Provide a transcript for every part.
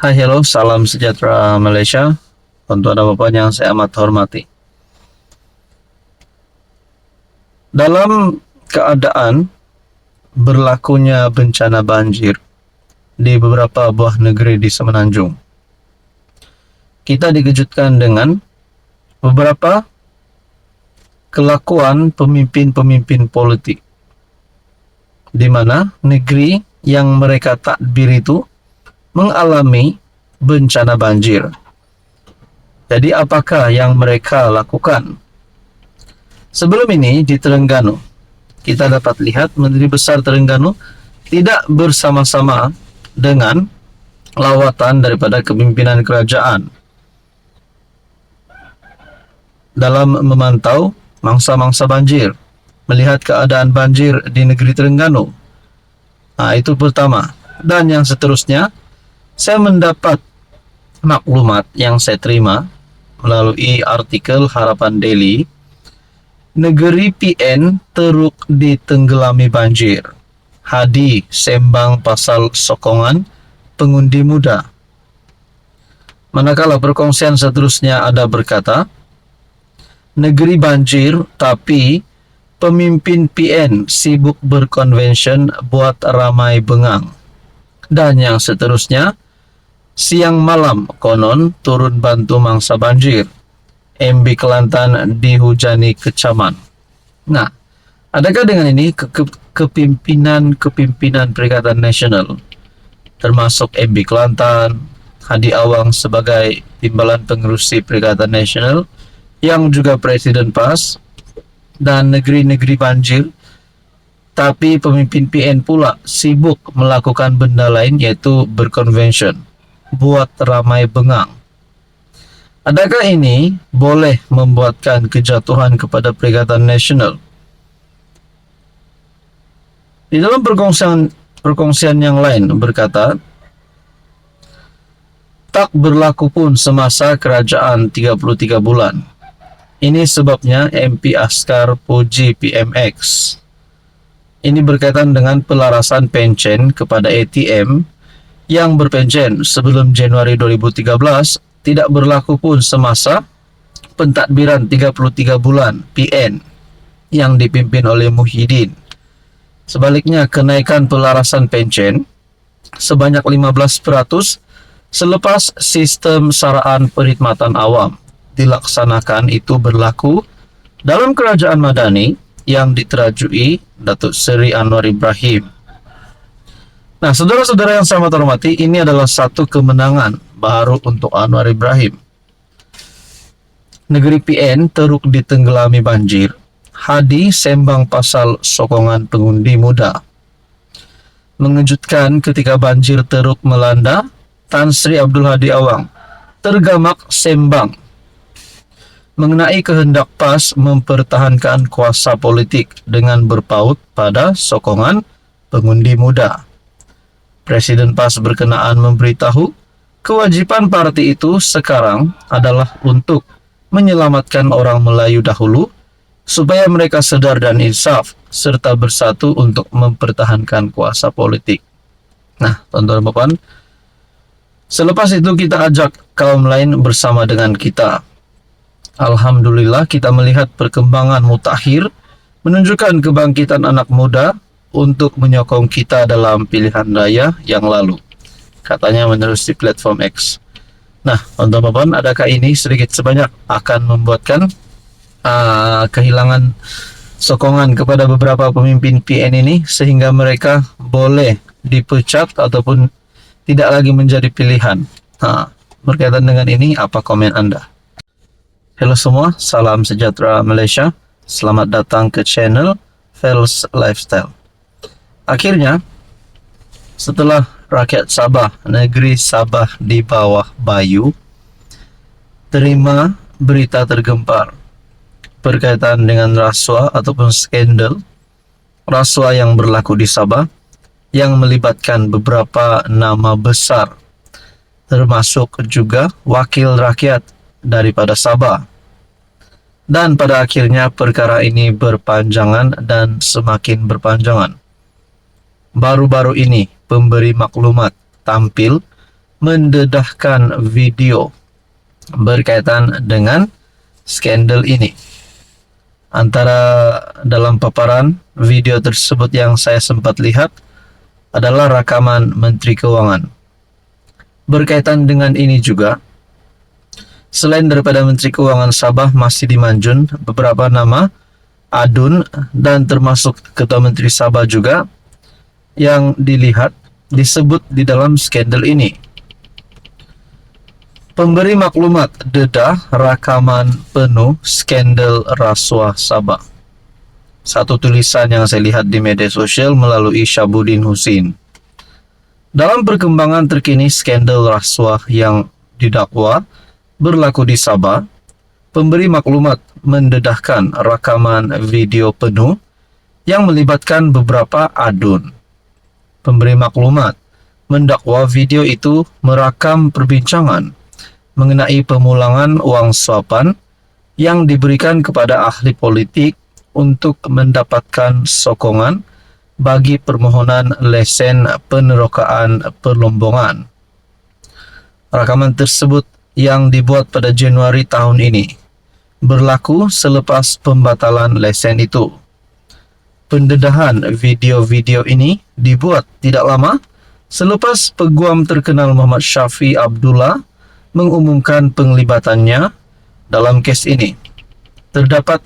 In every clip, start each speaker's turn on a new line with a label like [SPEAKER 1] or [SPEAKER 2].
[SPEAKER 1] Hai, hello, salam sejahtera Malaysia. Tuan-tuan dan puan yang saya amat hormati. Dalam keadaan berlakunya bencana banjir di beberapa buah negeri di Semenanjung, kita dikejutkan dengan beberapa kelakuan pemimpin-pemimpin politik, di mana negeri yang mereka takbir itu mengalami bencana banjir. Jadi apakah yang mereka lakukan? Sebelum ini di Terengganu, kita dapat lihat Menteri Besar Terengganu tidak bersama-sama dengan lawatan daripada kepimpinan kerajaan dalam memantau mangsa-mangsa banjir, melihat keadaan banjir di negeri Terengganu. Itu pertama. Dan yang seterusnya, saya mendapat maklumat yang saya terima melalui artikel Harapan Daily. Negeri PN teruk ditenggelami banjir. Hadi sembang pasal sokongan pengundi muda. Manakala perkongsian seterusnya ada berkata, negeri banjir tapi pemimpin PN sibuk berkonvention buat ramai bengang. Dan yang seterusnya, siang malam konon turun bantu mangsa banjir. MB Kelantan dihujani kecaman. Nah, adakah dengan ini kepimpinan Perikatan Nasional, termasuk MB Kelantan, Hadi Awang sebagai timbalan pengerusi Perikatan Nasional, yang juga Presiden PAS, dan negeri-negeri banjir, tapi pemimpin PN pula sibuk melakukan benda lain, yaitu berkonvention, buat ramai bengang. Adakah ini boleh membuatkan kejatuhan kepada Perikatan Nasional? Di dalam perkongsian yang lain berkata, tak berlaku pun semasa kerajaan 33 bulan. Ini sebabnya MP Askar puji PMX. Ini berkaitan dengan pelarasan pencen kepada ATM yang berpencen sebelum Januari 2013 tidak berlaku pun semasa pentadbiran 33 bulan PN yang dipimpin oleh Muhyiddin. Sebaliknya, kenaikan pelarasan pencen sebanyak 15% selepas sistem saraan perkhidmatan awam dilaksanakan itu berlaku dalam kerajaan Madani yang diterajui Datuk Seri Anwar Ibrahim. Nah, saudara-saudara yang saya hormati, ini adalah satu kemenangan baru untuk Anwar Ibrahim. Negeri PN teruk ditenggelami banjir. Hadi sembang pasal sokongan pengundi muda. Mengejutkan ketika banjir teruk melanda, Tan Sri Abdul Hadi Awang tergamak sembang mengenai kehendak PAS mempertahankan kuasa politik dengan berpaut pada sokongan pengundi muda. Presiden PAS berkenaan memberitahu kewajiban parti itu sekarang adalah untuk menyelamatkan orang Melayu dahulu supaya mereka sedar dan insaf serta bersatu untuk mempertahankan kuasa politik. Nah, tuan-tuan dan puan, selepas itu kita ajak kaum lain bersama dengan kita. Alhamdulillah kita melihat perkembangan mutakhir menunjukkan kebangkitan anak muda untuk menyokong kita dalam pilihan raya yang lalu, katanya menerusi platform X. Nah, teman-teman, adakah ini sedikit sebanyak akan membuatkan kehilangan sokongan kepada beberapa pemimpin PN ini sehingga mereka boleh dipecat ataupun tidak lagi menjadi pilihan? Berkaitan dengan ini, apa komen Anda? Halo semua, salam sejahtera Malaysia. Selamat datang ke channel Fels Lifestyle. Akhirnya, setelah rakyat Sabah, negeri Sabah di bawah Bayu, terima berita tergempar berkaitan dengan rasuah ataupun skandal rasuah yang berlaku di Sabah yang melibatkan beberapa nama besar, termasuk juga wakil rakyat daripada Sabah. Dan pada akhirnya perkara ini berpanjangan dan semakin berpanjangan. Baru-baru ini pemberi maklumat tampil mendedahkan video berkaitan dengan skandal ini. Antara dalam paparan video tersebut yang saya sempat lihat adalah rakaman Menteri Keuangan. Berkaitan dengan ini juga, selain daripada Menteri Keuangan Sabah Masih Manjun, beberapa nama adun dan termasuk Ketua Menteri Sabah juga yang dilihat disebut di dalam skandal ini. Pemberi maklumat dedah rakaman penuh skandal rasuah Sabah. Satu tulisan yang saya lihat di media sosial melalui Syabuddin Husin. Dalam perkembangan terkini skandal rasuah yang didakwa berlaku di Sabah, pemberi maklumat mendedahkan rakaman video penuh yang melibatkan beberapa adun. Pemberi maklumat mendakwa video itu merakam perbincangan mengenai pemulangan uang suapan yang diberikan kepada ahli politik untuk mendapatkan sokongan bagi permohonan lesen penerokaan perlombongan. Rakaman tersebut yang dibuat pada Januari tahun ini berlaku selepas pembatalan lesen itu. Pendedahan video-video ini dibuat tidak lama selepas peguam terkenal Muhammad Syafi Abdullah mengumumkan penglibatannya dalam kes ini. Terdapat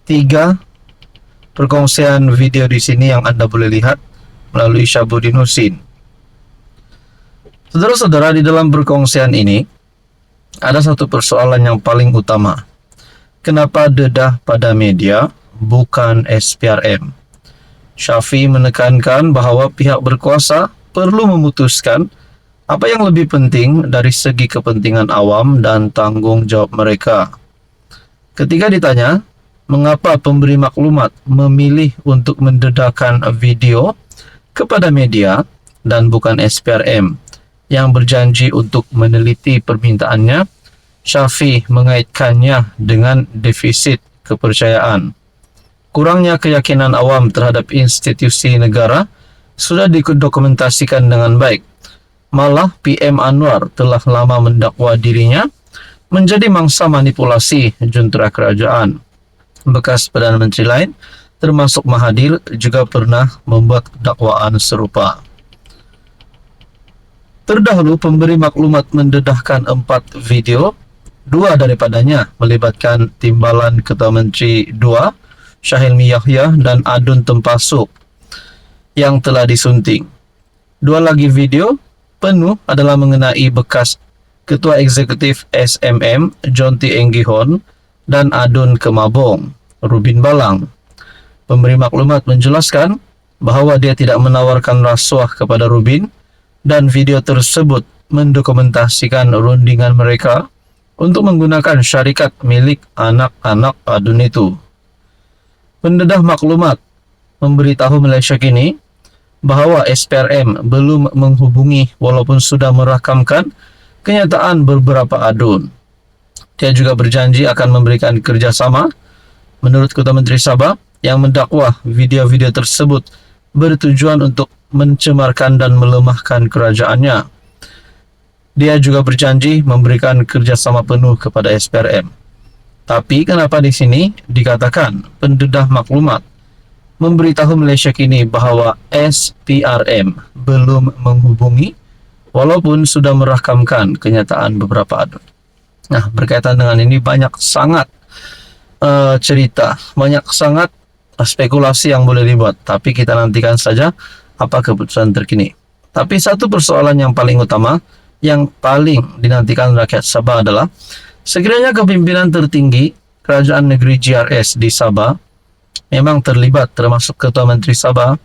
[SPEAKER 1] 3 perkongsian video di sini yang Anda boleh lihat melalui Syabuddin Husin. Saudara-saudara, di dalam perkongsian ini ada satu persoalan yang paling utama. Kenapa dedah pada media bukan SPRM? Syafi menekankan bahwa pihak berkuasa perlu memutuskan apa yang lebih penting dari segi kepentingan awam dan tanggung jawab mereka. Ketika ditanya, mengapa pemberi maklumat memilih untuk mendedahkan video kepada media dan bukan SPRM yang berjanji untuk meneliti permintaannya, Syafi mengaitkannya dengan defisit kepercayaan. Kurangnya keyakinan awam terhadap institusi negara sudah didokumentasikan dengan baik. Malah PM Anwar telah lama mendakwa dirinya menjadi mangsa manipulasi juntera kerajaan. Bekas Perdana Menteri lain, termasuk Mahathir, juga pernah membuat dakwaan serupa. Terdahulu, pemberi maklumat mendedahkan 4 video. 2 daripadanya melibatkan timbalan Ketua Menteri 2, Syahilmi Yahya, dan adun Tempasuk yang telah disunting. 2 lagi video penuh adalah mengenai bekas Ketua Eksekutif SMM, John T. Enggihon, dan adun Kemabong, Rubin Balang. Pemberi maklumat menjelaskan bahwa dia tidak menawarkan rasuah kepada Rubin, dan video tersebut mendokumentasikan rundingan mereka untuk menggunakan syarikat milik anak-anak adun itu. Pendedah maklumat memberitahu Malaysia Kini bahwa SPRM belum menghubungi walaupun sudah merakamkan kenyataan beberapa adun. Dia juga berjanji akan memberikan kerjasama. Menurut Ketua Menteri Sabah yang mendakwa video-video tersebut bertujuan untuk mencemarkan dan melemahkan kerajaannya. Dia juga berjanji memberikan kerjasama penuh kepada SPRM. Tapi kenapa di sini dikatakan pendedah maklumat memberitahu Malaysia Kini bahwa SPRM belum menghubungi walaupun sudah merakamkan kenyataan beberapa adun? Nah, berkaitan dengan ini banyak sangat cerita, banyak sangat spekulasi yang boleh dibuat, tapi kita nantikan saja apa keputusan terkini. Tapi satu persoalan yang paling utama, yang paling dinantikan rakyat Sabah adalah sekiranya kepimpinan tertinggi Kerajaan Negeri GRS di Sabah memang terlibat, termasuk Ketua Menteri Sabah,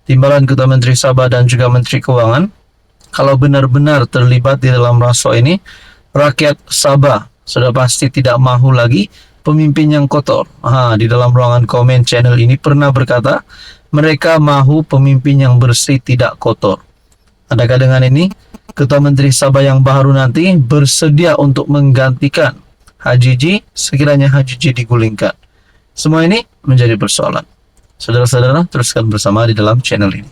[SPEAKER 1] timbalan Ketua Menteri Sabah dan juga Menteri Keuangan. Kalau benar-benar terlibat di dalam rasuah ini, rakyat Sabah sudah pasti tidak mahu lagi pemimpin yang kotor. Di dalam ruangan komen channel ini pernah berkata, mereka mahu pemimpin yang bersih, tidak kotor. Adakah dengan ini, Ketua Menteri Sabah yang baru nanti bersedia untuk menggantikan Haji G sekiranya Haji G digulingkan? Semua ini menjadi persoalan. Saudara-saudara, teruskan bersama di dalam channel ini.